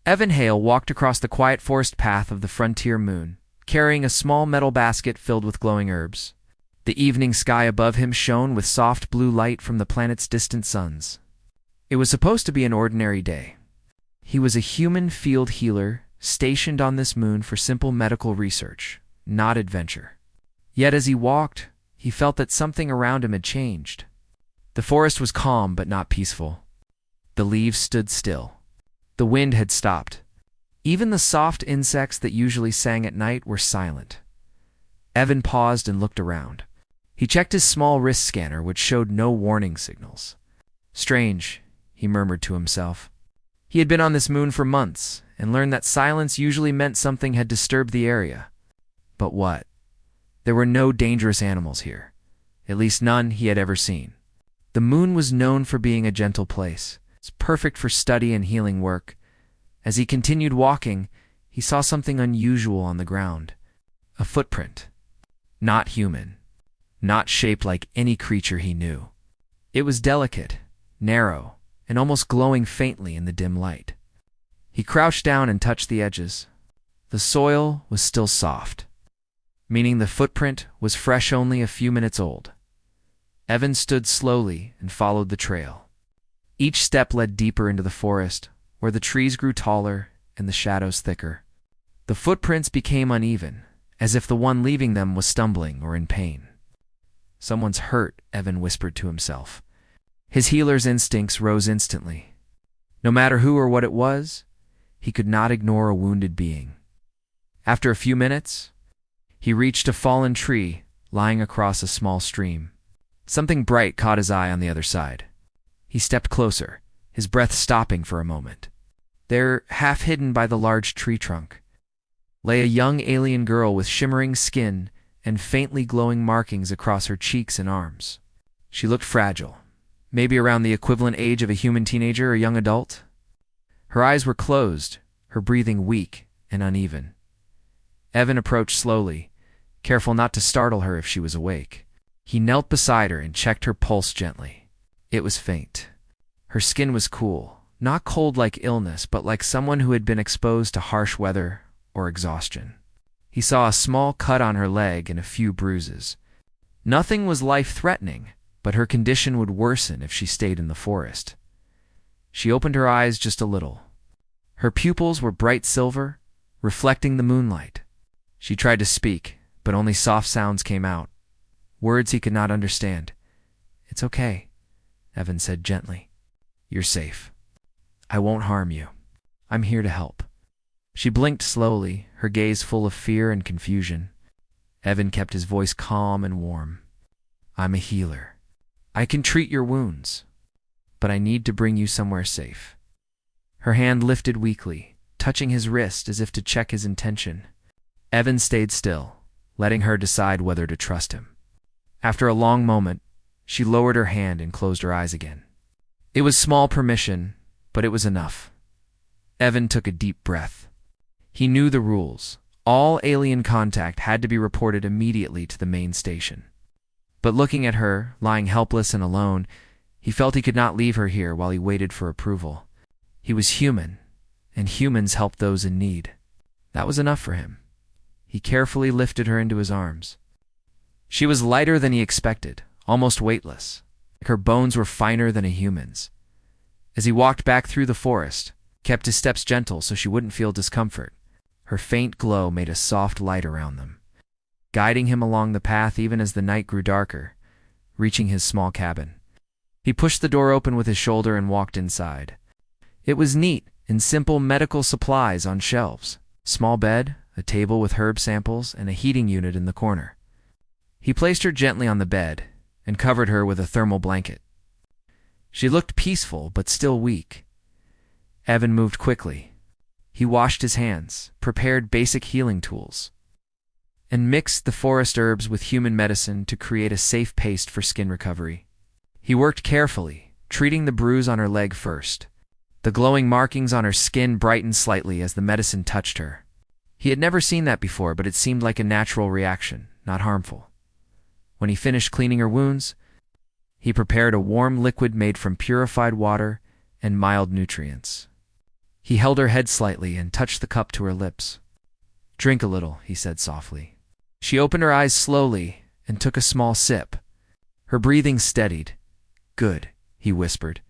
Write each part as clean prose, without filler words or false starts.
Evan Hale walked across the quiet forest path of the frontier moon, carrying a small metal basket filled with glowing herbs. The evening sky above him shone with soft blue light from the planet's distant suns. It was supposed to be an ordinary day. He was a human field healer stationed on this moon for simple medical research, not adventure. Yet as he walked, he felt that something around him had changed. The forest was calm but not peaceful. The leaves stood still. The wind had stopped. Even the soft insects that usually sang at night were silent. Evan paused and looked around. He checked his small wrist scanner, which showed no warning signals. Strange, he murmured to himself. He had been on this moon for months and learned that silence usually meant something had disturbed the area. But what? There were no dangerous animals here, at least none he had ever seen. The moon was known for being a gentle place. It's perfect for study and healing work. As he continued walking, he saw something unusual on the ground. A footprint. Not human. Not shaped like any creature he knew. It was delicate, narrow, and almost glowing faintly in the dim light. He crouched down and touched the edges. The soil was still soft, meaning the footprint was fresh, only a few minutes old. Evan stood slowly and followed the trail. Each step led deeper into the forest, where the trees grew taller and the shadows thicker. The footprints became uneven, as if the one leaving them was stumbling or in pain. Someone's hurt, Evan whispered to himself. His healer's instincts rose instantly. No matter who or what it was, he could not ignore a wounded being. After a few minutes, he reached a fallen tree lying across a small stream. Something bright caught his eye on the other side. He stepped closer, his breath stopping for a moment. There, half hidden by the large tree trunk, lay a young alien girl with shimmering skin and faintly glowing markings across her cheeks and arms. She looked fragile, maybe around the equivalent age of a human teenager or young adult. Her eyes were closed, her breathing weak and uneven. Evan approached slowly, careful not to startle her if she was awake. He knelt beside her and checked her pulse gently. It was faint. Her skin was cool, not cold like illness, but like someone who had been exposed to harsh weather or exhaustion. He saw a small cut on her leg and a few bruises. Nothing was life-threatening, but her condition would worsen if she stayed in the forest. She opened her eyes just a little. Her pupils were bright silver, reflecting the moonlight. She tried to speak, but only soft sounds came out. Words he could not understand. "It's okay," Evan said gently. "You're safe. I won't harm you. I'm here to help." She blinked slowly, her gaze full of fear and confusion. Evan kept his voice calm and warm. "I'm a healer. I can treat your wounds, but I need to bring you somewhere safe." Her hand lifted weakly, touching his wrist as if to check his intention. Evan stayed still, letting her decide whether to trust him. After a long moment, she lowered her hand and closed her eyes again. It was small permission, but it was enough. Evan took a deep breath. He knew the rules. All alien contact had to be reported immediately to the main station. But looking at her, lying helpless and alone, he felt he could not leave her here while he waited for approval. He was human, and humans helped those in need. That was enough for him. He carefully lifted her into his arms. She was lighter than he expected, almost weightless. Her bones were finer than a human's. As he walked back through the forest, kept his steps gentle so she wouldn't feel discomfort. Her faint glow made a soft light around them, guiding him along the path even as the night grew darker, reaching his small cabin. He pushed the door open with his shoulder and walked inside. It was neat, in simple medical supplies on shelves. Small bed, a table with herb samples, and a heating unit in the corner. He placed her gently on the bed and covered her with a thermal blanket. She looked peaceful but still weak. Evan moved quickly. He washed his hands, prepared basic healing tools, and mixed the forest herbs with human medicine to create a safe paste for skin recovery. He worked carefully, treating the bruise on her leg first. The glowing markings on her skin brightened slightly as the medicine touched her. He had never seen that before, but it seemed like a natural reaction, not harmful. When he finished cleaning her wounds, he prepared a warm liquid made from purified water and mild nutrients. He held her head slightly and touched the cup to her lips. "Drink a little," he said softly. She opened her eyes slowly and took a small sip. Her breathing steadied. "Good," he whispered.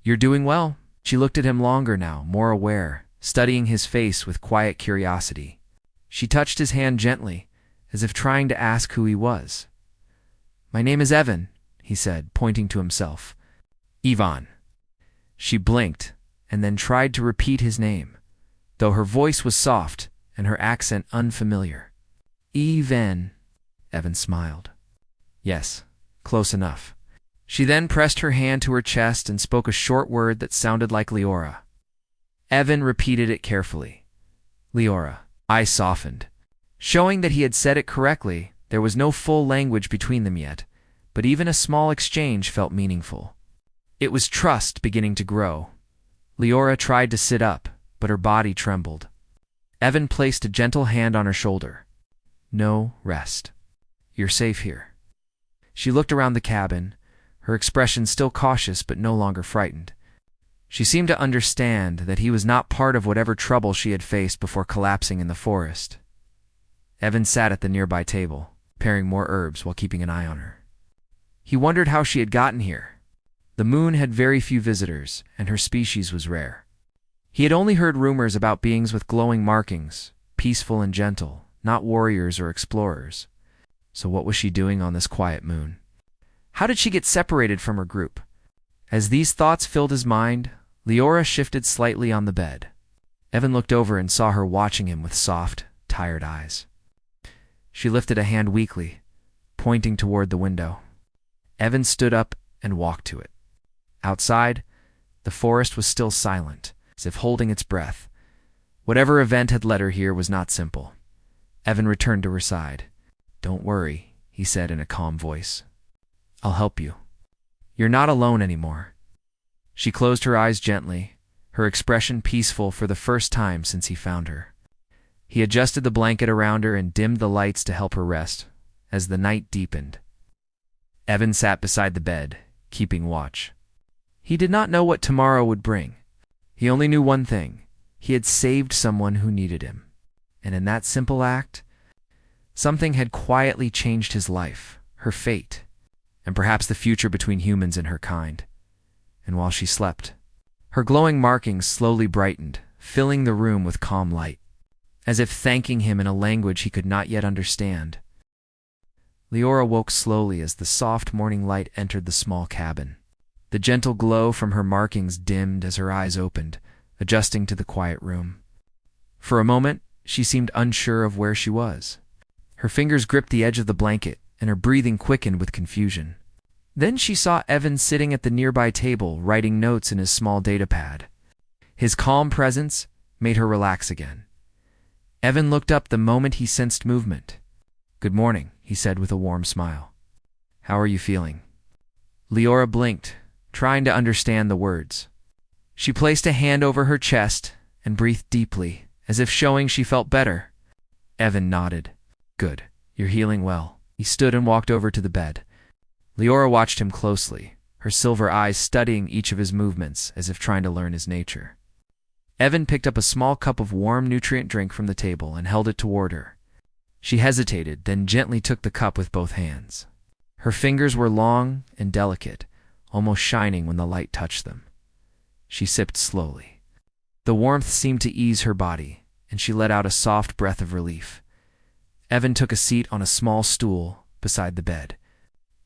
"You're doing well." She looked at him longer now, more aware, studying his face with quiet curiosity. She touched his hand gently, as if trying to ask who he was. "My name is Evan," he said, pointing to himself. "Ivan." She blinked, and then tried to repeat his name, though her voice was soft and her accent unfamiliar. "Ivan," Evan smiled. "Yes, close enough." She then pressed her hand to her chest and spoke a short word that sounded like Leora. Evan repeated it carefully. Leora. Eyes softened. Showing that he had said it correctly, there was no full language between them yet, but even a small exchange felt meaningful. It was trust beginning to grow. Leora tried to sit up, but her body trembled. Evan placed a gentle hand on her shoulder. "No, rest. You're safe here." She looked around the cabin, her expression still cautious but no longer frightened. She seemed to understand that he was not part of whatever trouble she had faced before collapsing in the forest. Evan sat at the nearby table, paring more herbs while keeping an eye on her. He wondered how she had gotten here. The moon had very few visitors, and her species was rare. He had only heard rumors about beings with glowing markings, peaceful and gentle, not warriors or explorers. So what was she doing on this quiet moon? How did she get separated from her group? As these thoughts filled his mind, Leora shifted slightly on the bed. Evan looked over and saw her watching him with soft, tired eyes. She lifted a hand weakly, pointing toward the window. Evan stood up and walked to it. Outside, the forest was still silent, as if holding its breath. Whatever event had led her here was not simple. Evan returned to her side. "Don't worry," he said in a calm voice. "I'll help you. You're not alone anymore." She closed her eyes gently, her expression peaceful for the first time since he found her. He adjusted the blanket around her and dimmed the lights to help her rest, as the night deepened. Evan sat beside the bed, keeping watch. He did not know what tomorrow would bring. He only knew one thing. He had saved someone who needed him. And in that simple act, something had quietly changed his life, her fate, and perhaps the future between humans and her kind. And while she slept, her glowing markings slowly brightened, filling the room with calm light, as if thanking him in a language he could not yet understand. Leora woke slowly as the soft morning light entered the small cabin. The gentle glow from her markings dimmed as her eyes opened, adjusting to the quiet room. For a moment, she seemed unsure of where she was. Her fingers gripped the edge of the blanket, and her breathing quickened with confusion. Then she saw Evan sitting at the nearby table, writing notes in his small data pad. His calm presence made her relax again. Evan looked up the moment he sensed movement. "Good morning," he said with a warm smile. "How are you feeling?" Leora blinked, trying to understand the words. She placed a hand over her chest and breathed deeply, as if showing she felt better. Evan nodded. "Good. You're healing well." He stood and walked over to the bed. Leora watched him closely, her silver eyes studying each of his movements as if trying to learn his nature. Evan picked up a small cup of warm nutrient drink from the table and held it toward her. She hesitated, then gently took the cup with both hands. Her fingers were long and delicate, almost shining when the light touched them. She sipped slowly. The warmth seemed to ease her body, and she let out a soft breath of relief. Evan took a seat on a small stool beside the bed.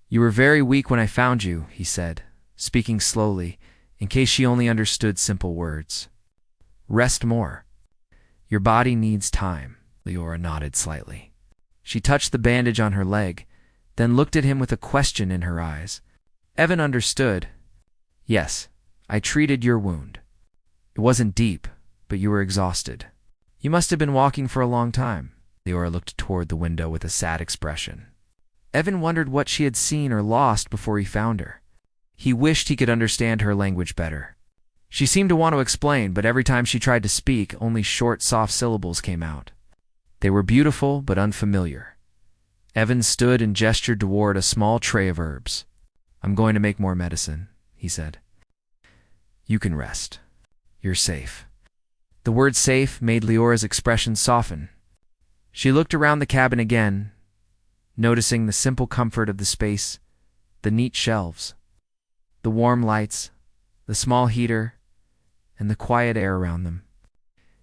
"You were very weak when I found you," he said, speaking slowly, in case she only understood simple words. "Rest more. Your body needs time." Leora nodded slightly. She touched the bandage on her leg, then looked at him with a question in her eyes. Evan understood. "Yes, I treated your wound. It wasn't deep, but you were exhausted. You must have been walking for a long time." Leora looked toward the window with a sad expression. Evan wondered what she had seen or lost before he found her. He wished he could understand her language better. She seemed to want to explain, but every time she tried to speak, only short, soft syllables came out. They were beautiful but unfamiliar. Evan stood and gestured toward a small tray of herbs. "I'm going to make more medicine," he said. "You can rest. You're safe." The word safe made Leora's expression soften. She looked around the cabin again, noticing the simple comfort of the space, the neat shelves, the warm lights, the small heater, and the quiet air around them.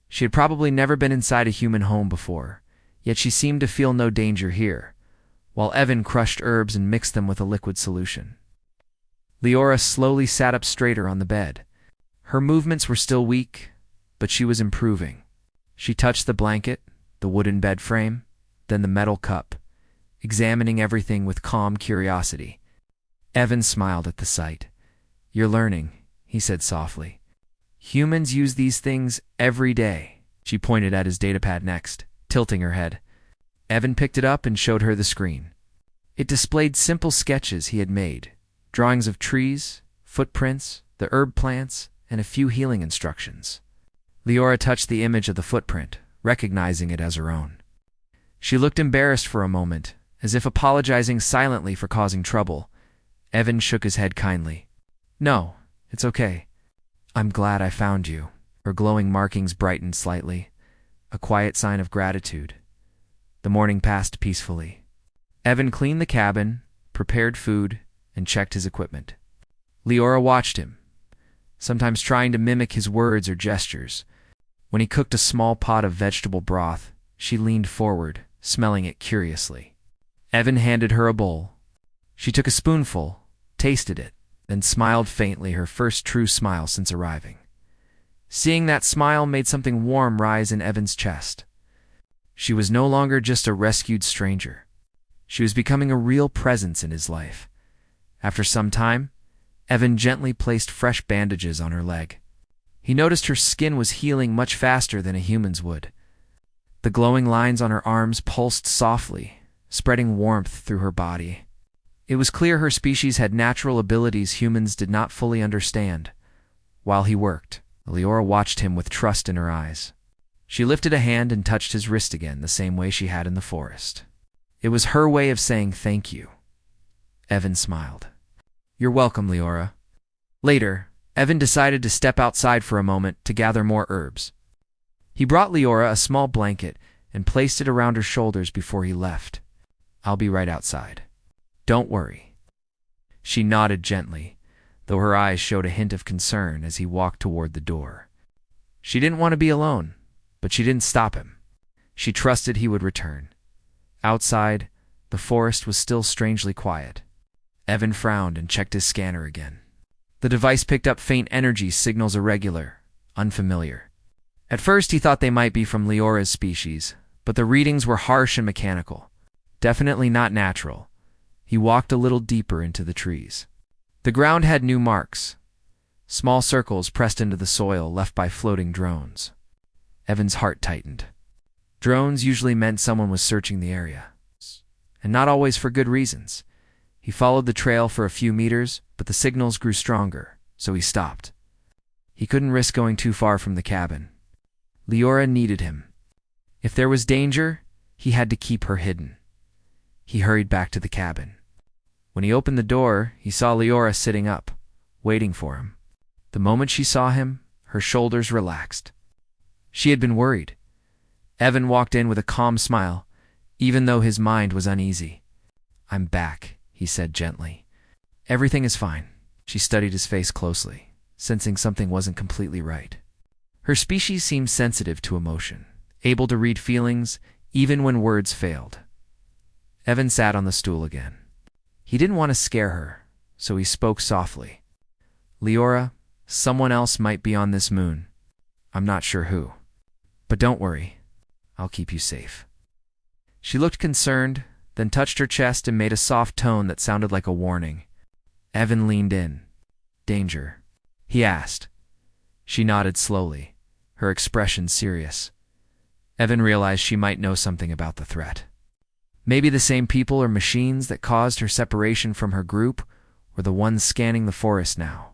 She had probably never been inside a human home before, yet she seemed to feel no danger here, while Evan crushed herbs and mixed them with a liquid solution. Leora slowly sat up straighter on the bed. Her movements were still weak, but she was improving. She touched the blanket, the wooden bed frame, then the metal cup, examining everything with calm curiosity. Evan smiled at the sight. "You're learning," he said softly. "Humans use these things every day." She pointed at his datapad next, tilting her head. Evan picked it up and showed her the screen. It displayed simple sketches he had made, drawings of trees, footprints, the herb plants, and a few healing instructions. Leora touched the image of the footprint, recognizing it as her own. She looked embarrassed for a moment, as if apologizing silently for causing trouble. Evan shook his head kindly. "No, it's okay. I'm glad I found you." Her glowing markings brightened slightly, a quiet sign of gratitude. The morning passed peacefully. Evan cleaned the cabin, prepared food, and checked his equipment. Leora watched him, sometimes trying to mimic his words or gestures. When he cooked a small pot of vegetable broth, she leaned forward, smelling it curiously. Evan handed her a bowl. She took a spoonful, tasted it, then smiled faintly, her first true smile since arriving. Seeing that smile made something warm rise in Evan's chest. She was no longer just a rescued stranger. She was becoming a real presence in his life. After some time, Evan gently placed fresh bandages on her leg. He noticed her skin was healing much faster than a human's would. The glowing lines on her arms pulsed softly, spreading warmth through her body. It was clear her species had natural abilities humans did not fully understand. While he worked, Leora watched him with trust in her eyes. She lifted a hand and touched his wrist again, the same way she had in the forest. It was her way of saying thank you. Evan smiled. "You're welcome, Leora." Later, Evan decided to step outside for a moment to gather more herbs. He brought Leora a small blanket and placed it around her shoulders before he left. "I'll be right outside. Don't worry." She nodded gently, though her eyes showed a hint of concern as he walked toward the door. She didn't want to be alone, but she didn't stop him. She trusted he would return. Outside, the forest was still strangely quiet. Evan frowned and checked his scanner again. The device picked up faint energy signals, irregular, unfamiliar. At first he thought they might be from Leora's species, but the readings were harsh and mechanical. Definitely not natural. He walked a little deeper into the trees. The ground had new marks, small circles pressed into the soil left by floating drones. Evan's heart tightened. Drones usually meant someone was searching the area, and not always for good reasons. He followed the trail for a few meters, but the signals grew stronger, so he stopped. He couldn't risk going too far from the cabin. Leora needed him. If there was danger, he had to keep her hidden. He hurried back to the cabin. When he opened the door, he saw Leora sitting up, waiting for him. The moment she saw him, her shoulders relaxed. She had been worried. Evan walked in with a calm smile, even though his mind was uneasy. "I'm back," he said gently. "Everything is fine." She studied his face closely, sensing something wasn't completely right. Her species seemed sensitive to emotion, able to read feelings even when words failed. Evan sat on the stool again. He didn't want to scare her, so he spoke softly. "Leora, someone else might be on this moon. I'm not sure who. But don't worry, I'll keep you safe." She looked concerned, then touched her chest and made a soft tone that sounded like a warning. Evan leaned in. "Danger?" he asked. She nodded slowly, her expression serious. Evan realized she might know something about the threat. Maybe the same people or machines that caused her separation from her group were the ones scanning the forest now.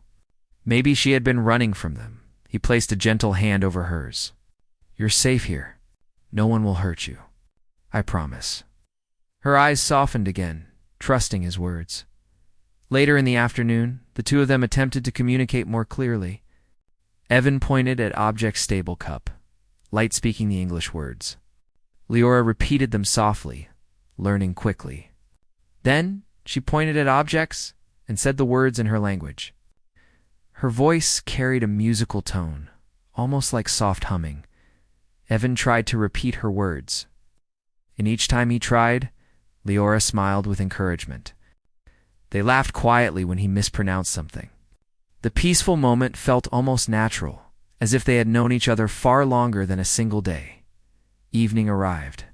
Maybe she had been running from them. He placed a gentle hand over hers. "You're safe here. No one will hurt you. I promise." Her eyes softened again, trusting his words. Later in the afternoon, the two of them attempted to communicate more clearly. Evan pointed at Object's stable cup. light speaking the English words. Leora repeated them softly, learning quickly. Then she pointed at objects and said the words in her language. Her voice carried a musical tone, almost like soft humming. Evan tried to repeat her words, and each time he tried, Leora smiled with encouragement. They laughed quietly when he mispronounced something. The peaceful moment felt almost natural, as if they had known each other far longer than a single day. Evening arrived,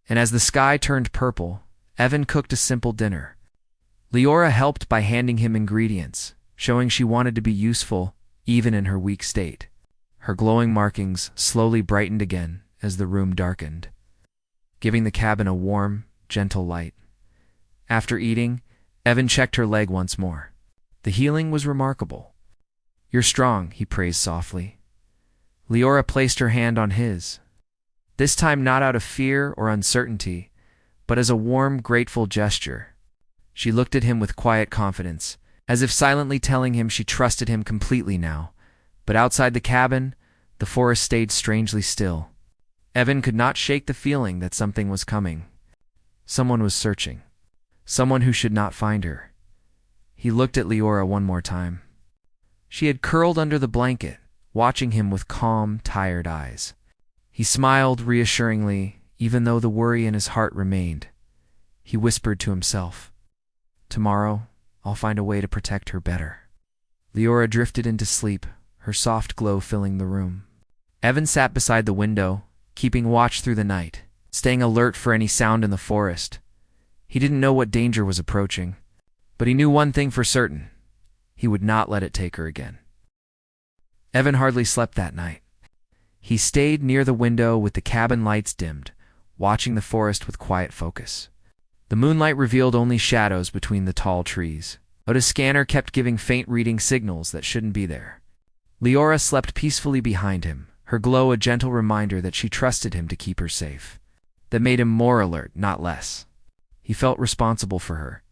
and as the sky turned purple, Evan cooked a simple dinner. Leora helped by handing him ingredients, showing she wanted to be useful even in her weak state. Her glowing markings slowly brightened again as the room darkened, giving the cabin a warm, gentle light. After eating, Evan checked her leg once more. The healing was remarkable. You're strong, he praised softly. Leora placed her hand on his, this time not out of fear or uncertainty, but as a warm, grateful gesture. She looked at him with quiet confidence, as if silently telling him she trusted him completely now. But outside the cabin, the forest stayed strangely still. Evan could not shake the feeling that something was coming. Someone was searching. Someone who should not find her. He looked at Leora one more time. She had curled under the blanket, watching him with calm, tired eyes. He smiled reassuringly, even though the worry in his heart remained. He whispered to himself, "Tomorrow, I'll find a way to protect her better." Leora drifted into sleep, her soft glow filling the room. Evan sat beside the window, keeping watch through the night, staying alert for any sound in the forest. He didn't know what danger was approaching, but he knew one thing for certain. He would not let it take her again. Evan hardly slept that night. He stayed near the window with the cabin lights dimmed, watching the forest with quiet focus. The moonlight revealed only shadows between the tall trees, but his scanner kept giving faint reading signals that shouldn't be there. Leora slept peacefully behind him, her glow a gentle reminder that she trusted him to keep her safe. That made him more alert, not less. He felt responsible for her.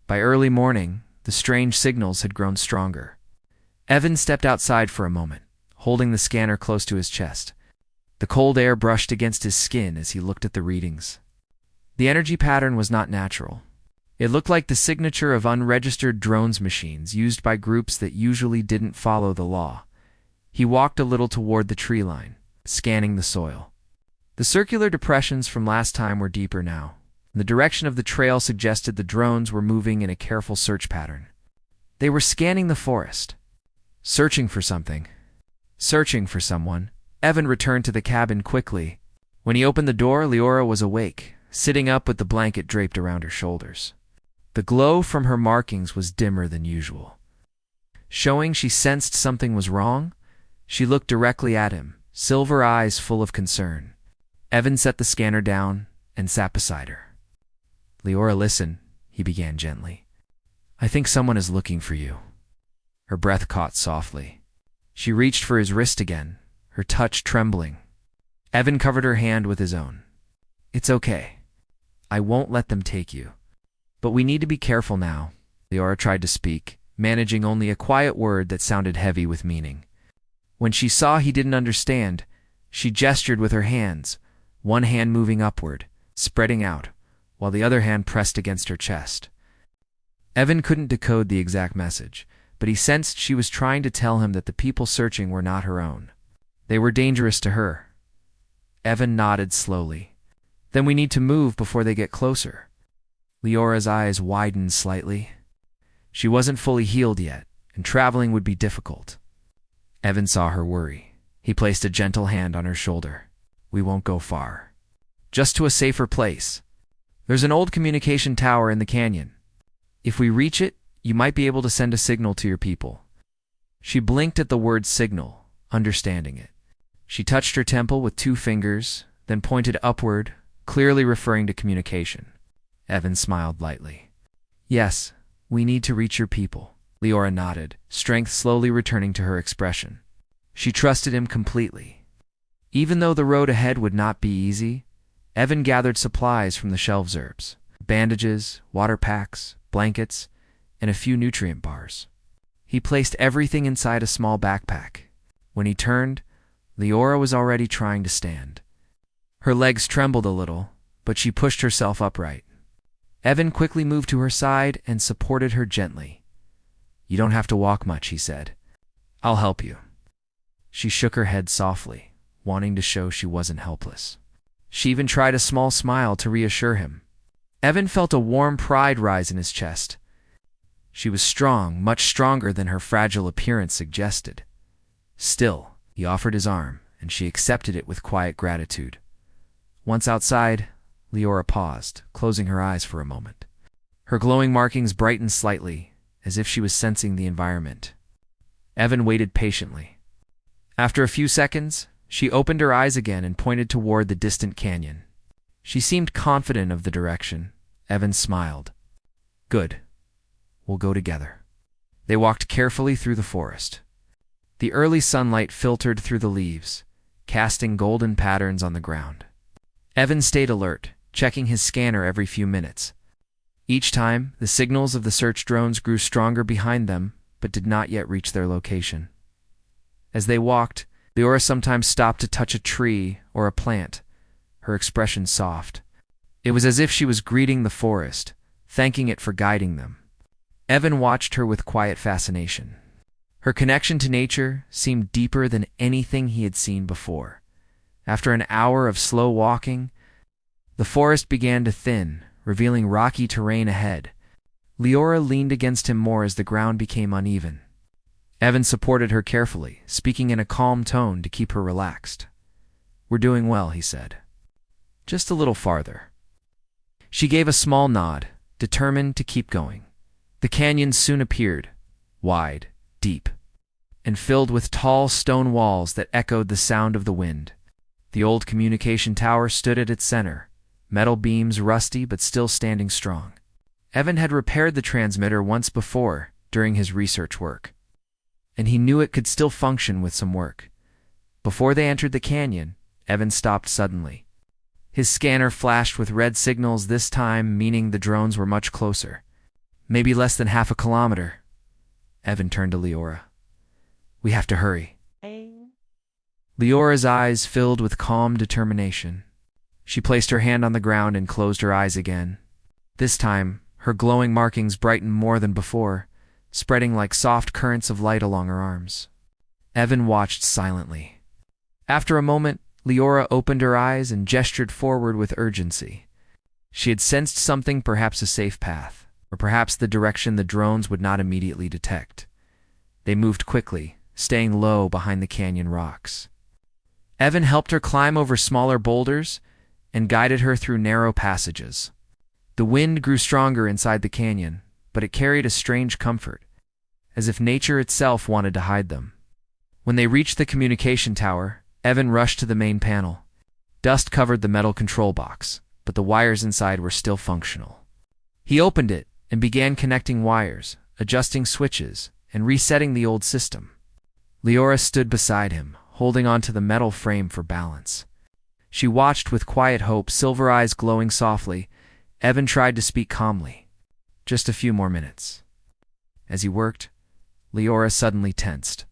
By early morning, the strange signals had grown stronger. Evan stepped outside for a moment, holding the scanner close to his chest. The cold air brushed against his skin as he looked at the readings. The energy pattern was not natural. It looked like the signature of unregistered drones machines used by groups that usually didn't follow the law. He walked a little toward the tree line, scanning the soil. The circular depressions from last time were deeper now. The direction of the trail suggested the drones were moving in a careful search pattern. They were scanning the forest, searching for something, searching for someone. Evan returned to the cabin quickly. When he opened the door, Leora was awake, sitting up with the blanket draped around her shoulders. The glow from her markings was dimmer than usual. Showing she sensed something was wrong, she looked directly at him, silver eyes full of concern. Evan set the scanner down and sat beside her. "Leora, listen," he began gently. "I think someone is looking for you." Her breath caught softly. She reached for his wrist again, her touch trembling. Evan covered her hand with his own. "It's okay. I won't let them take you. But we need to be careful now." Leora tried to speak, managing only a quiet word that sounded heavy with meaning. When she saw he didn't understand, she gestured with her hands, one hand moving upward, spreading out, while the other hand pressed against her chest. Evan couldn't decode the exact message, but he sensed she was trying to tell him that the people searching were not her own. They were dangerous to her. Evan nodded slowly. "Then we need to move before they get closer." Leora's eyes widened slightly. She wasn't fully healed yet, and traveling would be difficult. Evan saw her worry. He placed a gentle hand on her shoulder. "We won't go far. Just to a safer place. There's an old communication tower in the canyon. If we reach it, you might be able to send a signal to your people." She blinked at the word signal, understanding it. She touched her temple with 2 fingers, then pointed upward, clearly referring to communication. Evan smiled lightly. "Yes, we need to reach your people." Leora nodded, strength slowly returning to her expression. She trusted him completely. Even though the road ahead would not be easy, Evan gathered supplies from the shelves herbs, bandages, water packs, blankets, and a few nutrient bars. He placed everything inside a small backpack. When he turned, Leora was already trying to stand. Her legs trembled a little, but she pushed herself upright. Evan quickly moved to her side and supported her gently. "You don't have to walk much," he said. "I'll help you." She shook her head softly, wanting to show she wasn't helpless. She even tried a small smile to reassure him. Evan felt a warm pride rise in his chest. She was strong, much stronger than her fragile appearance suggested. Still, he offered his arm, and she accepted it with quiet gratitude. Once outside, Leora paused, closing her eyes for a moment. Her glowing markings brightened slightly, as if she was sensing the environment. Evan waited patiently. After a few seconds, she opened her eyes again and pointed toward the distant canyon. She seemed confident of the direction. Evan smiled. "Good. We'll go together." They walked carefully through the forest. The early sunlight filtered through the leaves, casting golden patterns on the ground. Evan stayed alert, checking his scanner every few minutes. Each time, the signals of the search drones grew stronger behind them, but did not yet reach their location. As they walked, Leora sometimes stopped to touch a tree or a plant, her expression soft. It was as if she was greeting the forest, thanking it for guiding them. Evan watched her with quiet fascination. Her connection to nature seemed deeper than anything he had seen before. After an hour of slow walking, the forest began to thin, revealing rocky terrain ahead. Leora leaned against him more as the ground became uneven. Evan supported her carefully, speaking in a calm tone to keep her relaxed. "We're doing well," he said. "Just a little farther." She gave a small nod, determined to keep going. The canyon soon appeared, wide, deep, and filled with tall stone walls that echoed the sound of the wind. The old communication tower stood at its center, metal beams rusty but still standing strong. Evan had repaired the transmitter once before during his research work, and he knew it could still function with some work. Before they entered the canyon, Evan stopped suddenly. His scanner flashed with red signals, this time meaning the drones were much closer. Maybe less than half a kilometer. Evan turned to Leora. "We have to hurry." Leora's eyes filled with calm determination. She placed her hand on the ground and closed her eyes again. This time, her glowing markings brightened more than before, spreading like soft currents of light along her arms. Evan watched silently. After a moment, Leora opened her eyes and gestured forward with urgency. She had sensed something, perhaps a safe path, or perhaps the direction the drones would not immediately detect. They moved quickly, staying low behind the canyon rocks. Evan helped her climb over smaller boulders and guided her through narrow passages. The wind grew stronger inside the canyon, but it carried a strange comfort, as if nature itself wanted to hide them. When they reached the communication tower, Evan rushed to the main panel. Dust covered the metal control box, but the wires inside were still functional. He opened it and began connecting wires, adjusting switches, and resetting the old system. Leora stood beside him, holding onto the metal frame for balance. She watched with quiet hope, silver eyes glowing softly. Evan tried to speak calmly. "Just a few more minutes." As he worked, Leora suddenly tensed.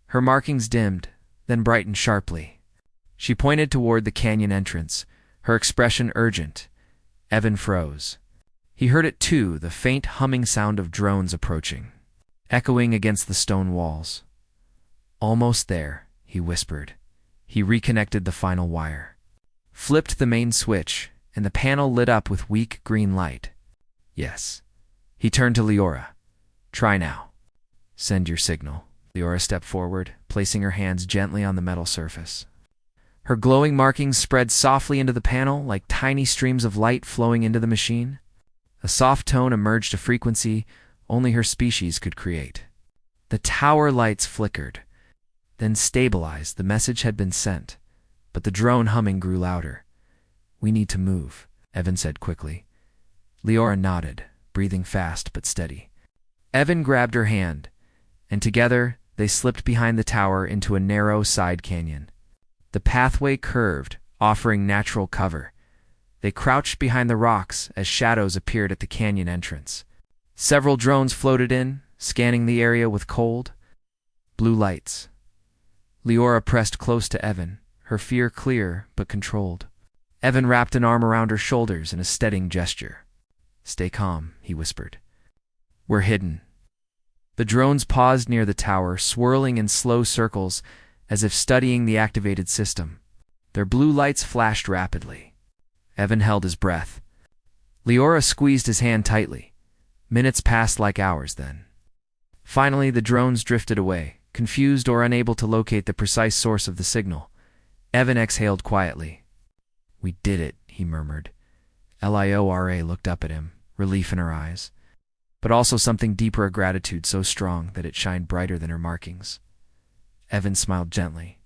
Her markings dimmed, then brightened sharply. She pointed toward the canyon entrance, her expression urgent. Evan froze. He heard it too, the faint humming sound of drones approaching, echoing against the stone walls. "Almost there," he whispered. He reconnected the final wire, flipped the main switch, and the panel lit up with weak green light. "Yes." He turned to Leora. "Try now." "Send your signal." Leora stepped forward, placing her hands gently on the metal surface. Her glowing markings spread softly into the panel like tiny streams of light flowing into the machine. A soft tone emerged, a frequency only her species could create. The tower lights flickered, then stabilized. The message had been sent, but the drone humming grew louder. "We need to move," Evan said quickly. Leora nodded, breathing fast but steady. Evan grabbed her hand, and together they slipped behind the tower into a narrow side canyon. The pathway curved, offering natural cover. They crouched behind the rocks as shadows appeared at the canyon entrance. Several drones floated in, scanning the area with cold, blue lights. Leora pressed close to Evan, her fear clear but controlled. Evan wrapped an arm around her shoulders in a steadying gesture. "Stay calm," he whispered. "We're hidden." The drones paused near the tower, swirling in slow circles as if studying the activated system. Their blue lights flashed rapidly. Evan held his breath. Leora squeezed his hand tightly. Minutes passed like hours then. Finally, the drones drifted away, confused or unable to locate the precise source of the signal. Evan exhaled quietly. "We did it," he murmured. Liora looked up at him, relief in her eyes, but also something deeper, a gratitude so strong that it shined brighter than her markings. Evan smiled gently.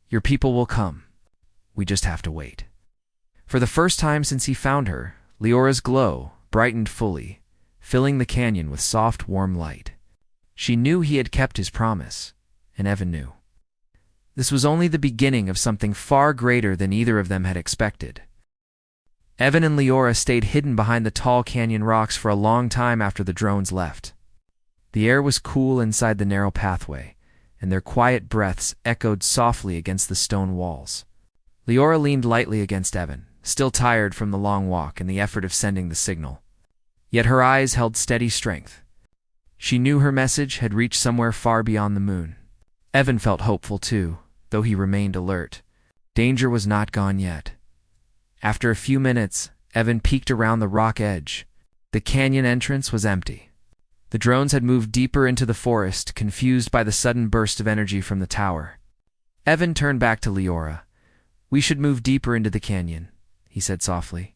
"Your people will come. We just have to wait." For the first time since he found her, Leora's glow brightened fully, filling the canyon with soft, warm light. She knew he had kept his promise, and Evan knew. This was only the beginning of something far greater than either of them had expected. Evan and Leora stayed hidden behind the tall canyon rocks for a long time after the drones left. The air was cool inside the narrow pathway, and their quiet breaths echoed softly against the stone walls. Leora leaned lightly against Evan, still tired from the long walk and the effort of sending the signal. Yet her eyes held steady strength. She knew her message had reached somewhere far beyond the moon. Evan felt hopeful too, though he remained alert. Danger was not gone yet. After a few minutes, Evan peeked around the rock edge. The canyon entrance was empty. The drones had moved deeper into the forest, confused by the sudden burst of energy from the tower. Evan turned back to Leora. "We should move deeper into the canyon," he said softly.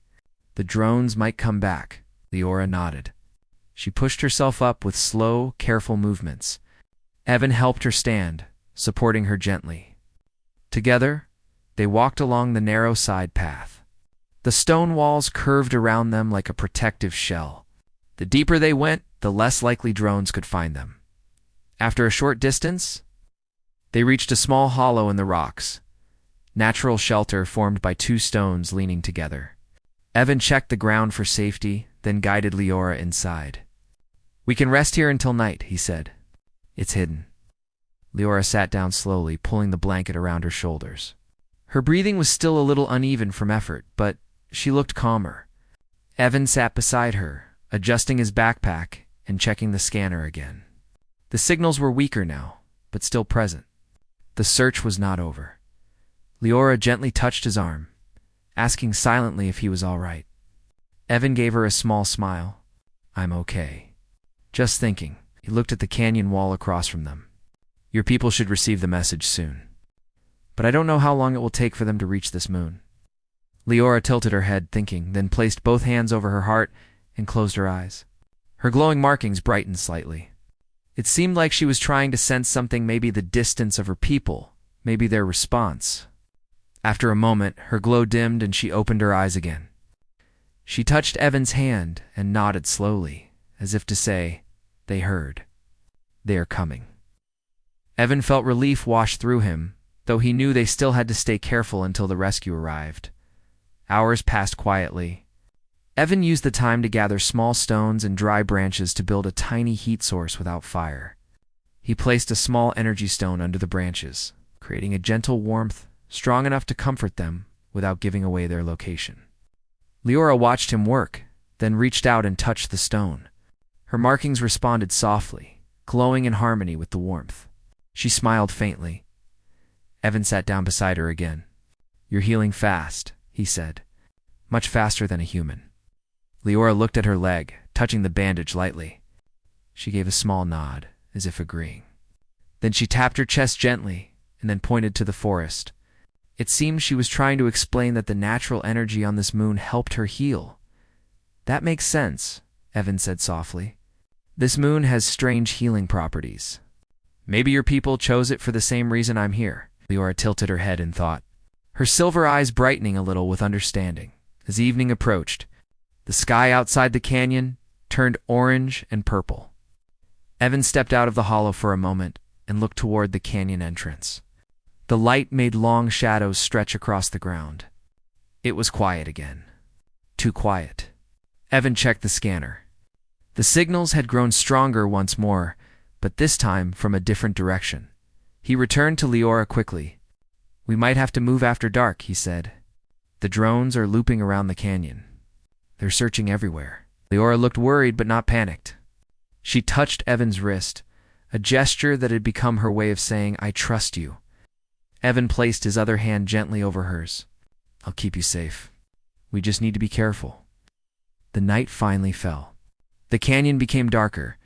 "The drones might come back." Leora nodded. She pushed herself up with slow, careful movements. Evan helped her stand, supporting her gently. Together, they walked along the narrow side path. The stone walls curved around them like a protective shell. The deeper they went, the less likely drones could find them. After a short distance, they reached a small hollow in the rocks, natural shelter formed by two stones leaning together. Evan checked the ground for safety, then guided Leora inside. "We can rest here until night," he said. "It's hidden." Leora sat down slowly, pulling the blanket around her shoulders. Her breathing was still a little uneven from effort, but she looked calmer. Evan sat beside her, adjusting his backpack and checking the scanner again. The signals were weaker now, but still present. The search was not over. Leora gently touched his arm, asking silently if he was all right. Evan gave her a small smile. "I'm okay." "Just thinking." He looked at the canyon wall across from them. "Your people should receive the message soon. But I don't know how long it will take for them to reach this moon." Leora tilted her head, thinking, then placed both hands over her heart and closed her eyes. Her glowing markings brightened slightly. It seemed like she was trying to sense something, maybe the distance of her people, maybe their response. After a moment, her glow dimmed and she opened her eyes again. She touched Evan's hand and nodded slowly, as if to say, "They heard. They are coming." Evan felt relief wash through him, though he knew they still had to stay careful until the rescue arrived. Hours passed quietly. Evan used the time to gather small stones and dry branches to build a tiny heat source without fire. He placed a small energy stone under the branches, creating a gentle warmth strong enough to comfort them without giving away their location. Leora watched him work, then reached out and touched the stone. Her markings responded softly, glowing in harmony with the warmth. She smiled faintly. Evan sat down beside her again. "You're healing fast," he said. "Much faster than a human." Leora looked at her leg, touching the bandage lightly. She gave a small nod, as if agreeing. Then she tapped her chest gently, and then pointed to the forest. It seemed she was trying to explain that the natural energy on this moon helped her heal. "That makes sense," Evan said softly. "This moon has strange healing properties. Maybe your people chose it for the same reason I'm here." Leora tilted her head in thought, her silver eyes brightening a little with understanding. As evening approached, the sky outside the canyon turned orange and purple. Evan stepped out of the hollow for a moment and looked toward the canyon entrance. The light made long shadows stretch across the ground. It was quiet again. Too quiet. Evan checked the scanner. The signals had grown stronger once more, but this time from a different direction. He returned to Leora quickly. "We might have to move after dark," he said. "The drones are looping around the canyon. They're searching everywhere." Leora looked worried but not panicked. She touched Evan's wrist, a gesture that had become her way of saying, "I trust you." Evan placed his other hand gently over hers. "I'll keep you safe. We just need to be careful." The night finally fell. The canyon became darker,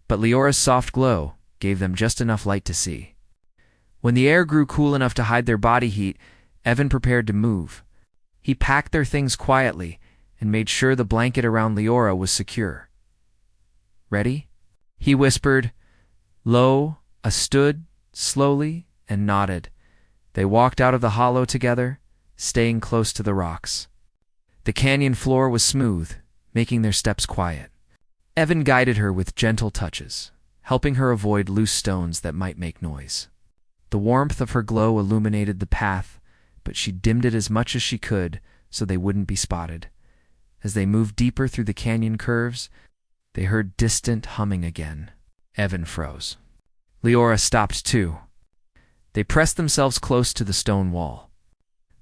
but Leora's soft glow gave them just enough light to see. When the air grew cool enough to hide their body heat, Evan prepared to move. He packed their things quietly and made sure the blanket around Leora was secure. "Ready?" he whispered. Lo, stood slowly and nodded. They walked out of the hollow together, staying close to the rocks. The canyon floor was smooth, making their steps quiet. Evan guided her with gentle touches, helping her avoid loose stones that might make noise. The warmth of her glow illuminated the path, but she dimmed it as much as she could so they wouldn't be spotted. As they moved deeper through the canyon curves, they heard distant humming again. Evan froze. Leora stopped too. They pressed themselves close to the stone wall.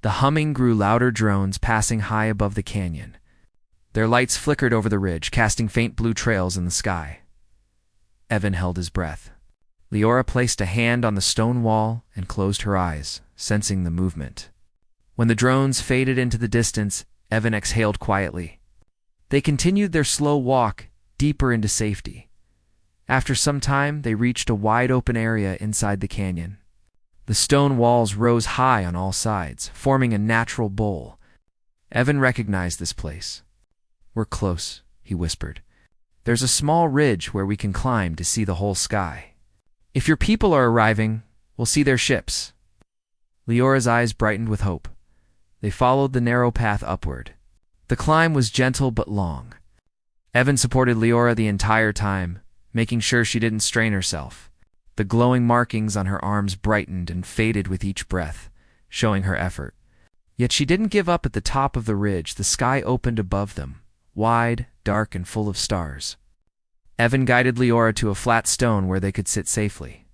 The humming grew louder, drones passing high above the canyon. Their lights flickered over the ridge, casting faint blue trails in the sky. Evan held his breath. Leora placed a hand on the stone wall and closed her eyes, sensing the movement. When the drones faded into the distance, Evan exhaled quietly. They continued their slow walk deeper into safety. After some time, they reached a wide-open area inside the canyon. The stone walls rose high on all sides, forming a natural bowl. Evan recognized this place. "We're close," he whispered. "There's a small ridge where we can climb to see the whole sky. If your people are arriving, we'll see their ships." Leora's eyes brightened with hope. They followed the narrow path upward. The climb was gentle but long. Evan supported Leora the entire time, making sure she didn't strain herself. The glowing markings on her arms brightened and faded with each breath, showing her effort. Yet she didn't give up. At the top of the ridge, the sky opened above them, wide, dark, and full of stars. Evan guided Leora to a flat stone where they could sit safely.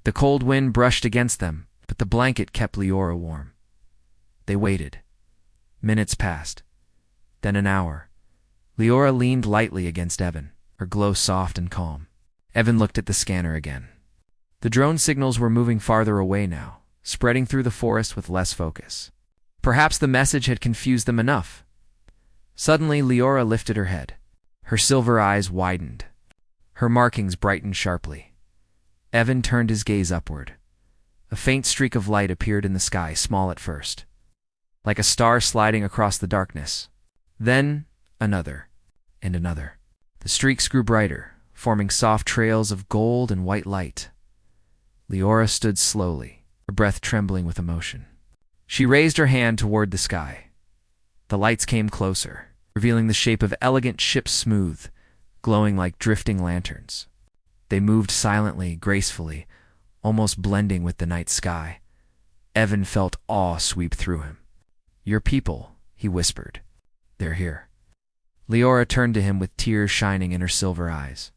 The cold wind brushed against them, but the blanket kept Leora warm. They waited. Minutes passed. Then an hour. Leora leaned lightly against Evan, her glow soft and calm. Evan looked at the scanner again. The drone signals were moving farther away now, spreading through the forest with less focus. Perhaps the message had confused them enough. Suddenly, Leora lifted her head. Her silver eyes widened. Her markings brightened sharply. Evan turned his gaze upward. A faint streak of light appeared in the sky, small at first, like a star sliding across the darkness. Then another, and another. The streaks grew brighter, forming soft trails of gold and white light. Leora stood slowly, her breath trembling with emotion. She raised her hand toward the sky. The lights came closer, revealing the shape of elegant ships, smooth, glowing like drifting lanterns. They moved silently, gracefully, almost blending with the night sky. Evan felt awe sweep through him. "Your people," he whispered. "They're here." Leora turned to him with tears shining in her silver eyes.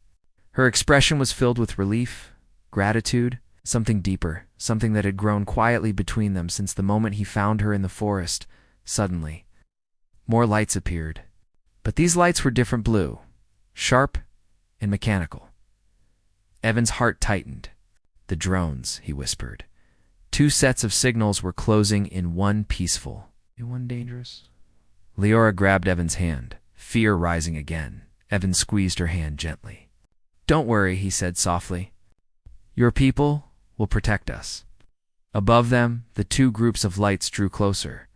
Her expression was filled with relief, gratitude, something deeper, something that had grown quietly between them since the moment he found her in the forest. Suddenly, more lights appeared. But these lights were different blue, sharp and mechanical. Evan's heart tightened. "The drones," he whispered. Two sets of signals were closing in, one peaceful and one dangerous. Leora grabbed Evan's hand, fear rising again. Evan squeezed her hand gently. "Don't worry," he said softly. "Your people will protect us." Above them, the two groups of lights drew closer.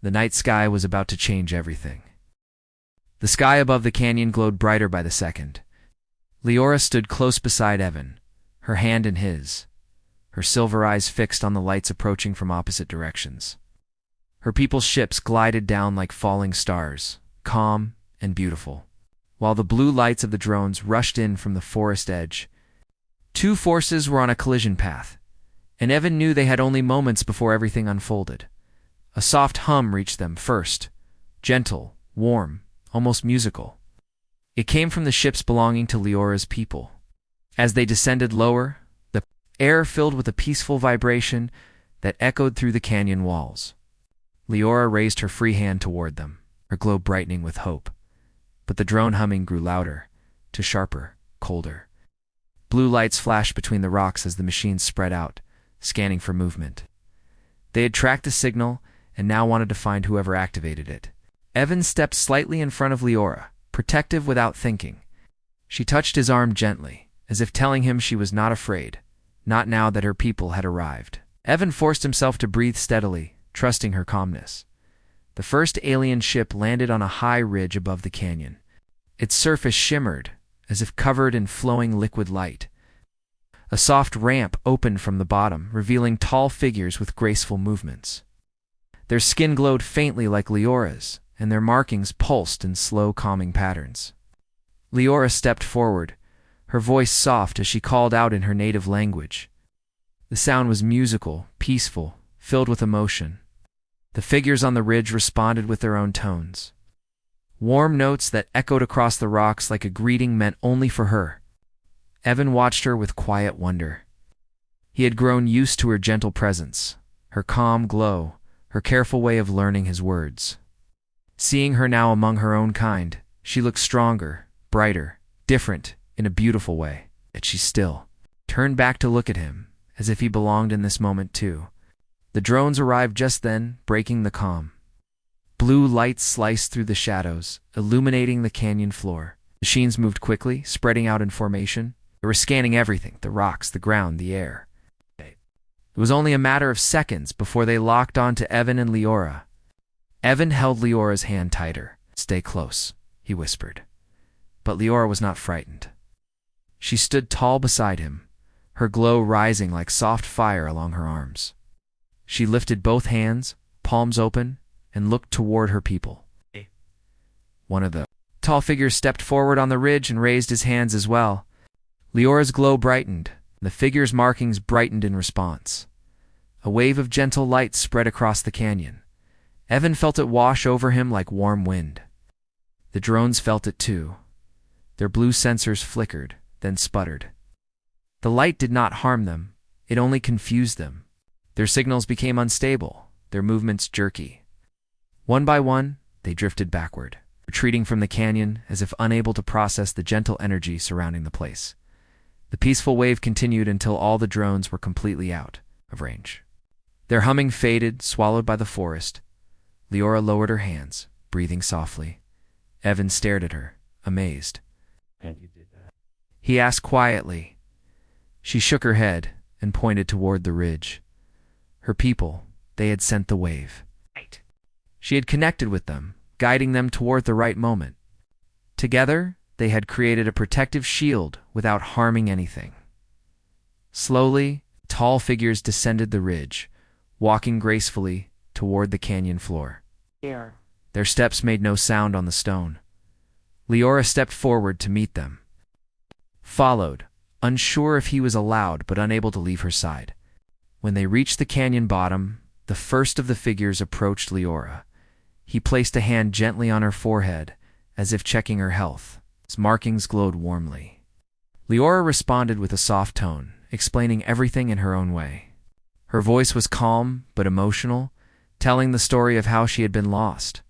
The night sky was about to change everything. The sky above the canyon glowed brighter by the second. Leora stood close beside Evan, her hand in his, her silver eyes fixed on the lights approaching from opposite directions. Her people's ships glided down like falling stars, calm and beautiful, while the blue lights of the drones rushed in from the forest edge. Two forces were on a collision path, and Evan knew they had only moments before everything unfolded. A soft hum reached them first, gentle, warm, almost musical. It came from the ships belonging to Leora's people. As they descended lower, the air filled with a peaceful vibration that echoed through the canyon walls. Leora raised her free hand toward them, her glow brightening with hope. But the drone humming grew louder, to sharper, colder. Blue lights flashed between the rocks as the machines spread out, scanning for movement. They had tracked the signal and now wanted to find whoever activated it. Evan stepped slightly in front of Leora, protective without thinking. She touched his arm gently, as if telling him she was not afraid, not now that her people had arrived. Evan forced himself to breathe steadily, trusting her calmness. The first alien ship landed on a high ridge above the canyon. Its surface shimmered, as if covered in flowing liquid light. A soft ramp opened from the bottom, revealing tall figures with graceful movements. Their skin glowed faintly like Leora's, and their markings pulsed in slow, calming patterns. Leora stepped forward, her voice soft as she called out in her native language. The sound was musical, peaceful, filled with emotion. The figures on the ridge responded with their own tones. Warm notes that echoed across the rocks like a greeting meant only for her. Evan watched her with quiet wonder. He had grown used to her gentle presence, her calm glow, her careful way of learning his words. Seeing her now among her own kind, she looked stronger, brighter, different, in a beautiful way. Yet she still turned back to look at him, as if he belonged in this moment too. The drones arrived just then, breaking the calm. Blue lights sliced through the shadows, illuminating the canyon floor. Machines moved quickly, spreading out in formation. They were scanning everything, the rocks, the ground, the air. It was only a matter of seconds before they locked onto Evan and Leora. Evan held Leora's hand tighter. "Stay close," he whispered. But Leora was not frightened. She stood tall beside him, her glow rising like soft fire along her arms. She lifted both hands, palms open, and looked toward her people. One of the tall figures stepped forward on the ridge and raised his hands as well. Leora's glow brightened, and the figure's markings brightened in response. A wave of gentle light spread across the canyon. Evan felt it wash over him like warm wind. The drones felt it too. Their blue sensors flickered, then sputtered. The light did not harm them, it only confused them. Their signals became unstable, their movements jerky. One by one, they drifted backward, retreating from the canyon as if unable to process the gentle energy surrounding the place. The peaceful wave continued until all the drones were completely out of range. Their humming faded, swallowed by the forest. Leora lowered her hands, breathing softly. Evan stared at her, amazed. And you did that? He asked quietly. She shook her head and pointed toward the ridge. Her people, they had sent the wave. Right. She had connected with them, guiding them toward the right moment. Together, they had created a protective shield without harming anything. Slowly, tall figures descended the ridge, walking gracefully toward the canyon floor. Here. Their steps made no sound on the stone. Leora stepped forward to meet them. Followed, unsure if he was allowed but unable to leave her side. When they reached the canyon bottom, the first of the figures approached Leora. He placed a hand gently on her forehead, as if checking her health. His markings glowed warmly. Leora responded with a soft tone, explaining everything in her own way. Her voice was calm but emotional, telling the story of how she had been lost,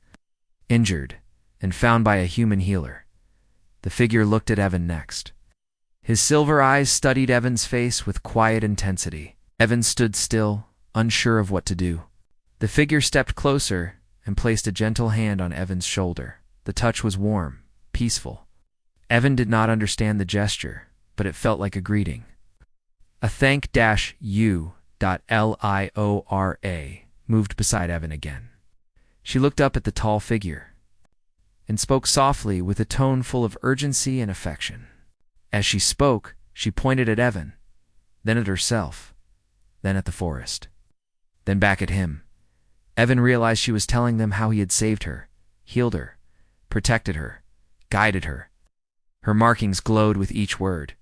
injured, and found by a human healer. The figure looked at Evan next. His silver eyes studied Evan's face with quiet intensity. Evan stood still, unsure of what to do. The figure stepped closer and placed a gentle hand on Evan's shoulder. The touch was warm, peaceful. Evan did not understand the gesture, but it felt like a greeting. A thank-u.liora moved beside Evan again. She looked up at the tall figure and spoke softly with a tone full of urgency and affection. As she spoke, she pointed at Evan, then at herself, then at the forest, then back at him. Evan realized she was telling them how he had saved her, healed her, protected her, guided her. Her markings glowed with each word,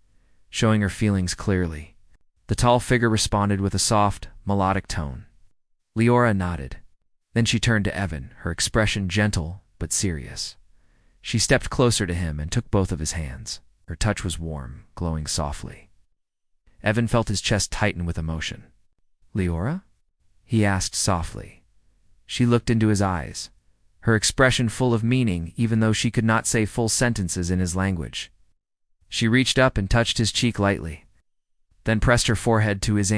showing her feelings clearly. The tall figure responded with a soft, melodic tone. Leora nodded. Then she turned to Evan, her expression gentle but serious. She stepped closer to him and took both of his hands. Her touch was warm, glowing softly. Evan felt his chest tighten with emotion. "Leora?" he asked softly. She looked into his eyes, her expression full of meaning even though she could not say full sentences in his language. She reached up and touched his cheek lightly, then pressed her forehead to his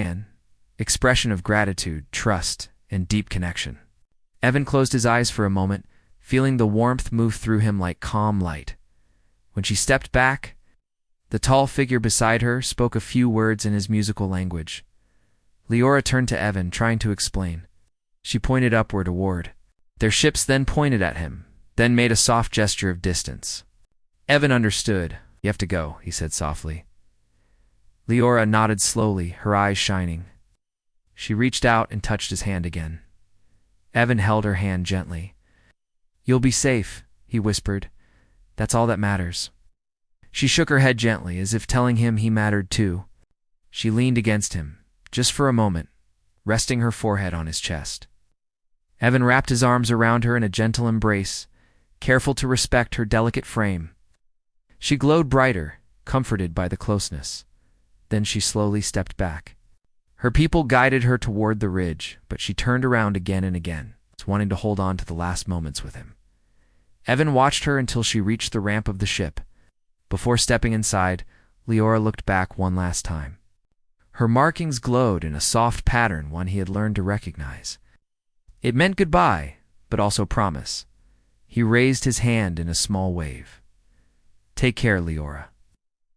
expression of gratitude, trust, and deep connection. Evan closed his eyes for a moment, feeling the warmth move through him like calm light. When she stepped back, the tall figure beside her spoke a few words in his musical language. Leora turned to Evan, trying to explain. She pointed upward award. Their ships then pointed at him, then made a soft gesture of distance. Evan understood. "You have to go," he said softly. Leora nodded slowly, her eyes shining. She reached out and touched his hand again. Evan held her hand gently. "You'll be safe," he whispered. "That's all that matters." She shook her head gently, as if telling him he mattered too. She leaned against him, just for a moment, resting her forehead on his chest. Evan wrapped his arms around her in a gentle embrace, careful to respect her delicate frame. She glowed brighter, comforted by the closeness. Then she slowly stepped back. Her people guided her toward the ridge, but she turned around again and again, wanting to hold on to the last moments with him. Evan watched her until she reached the ramp of the ship. Before stepping inside, Leora looked back one last time. Her markings glowed in a soft pattern one he had learned to recognize. It meant goodbye, but also promise. He raised his hand in a small wave. "Take care, Leora."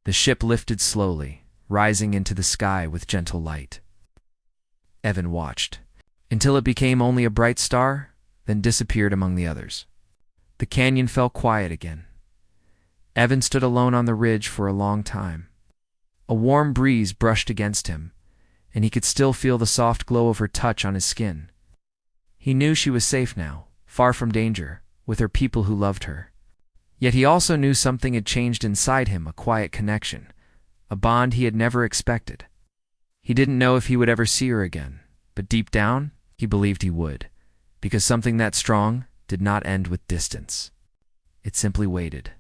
The ship lifted slowly, rising into the sky with gentle light. Evan watched, until it became only a bright star, then disappeared among the others. The canyon fell quiet again. Evan stood alone on the ridge for a long time. A warm breeze brushed against him, and he could still feel the soft glow of her touch on his skin. He knew she was safe now, far from danger, with her people who loved her. Yet he also knew something had changed inside him, a quiet connection, a bond he had never expected. He didn't know if he would ever see her again, but deep down, he believed he would, because something that strong did not end with distance. It simply waited.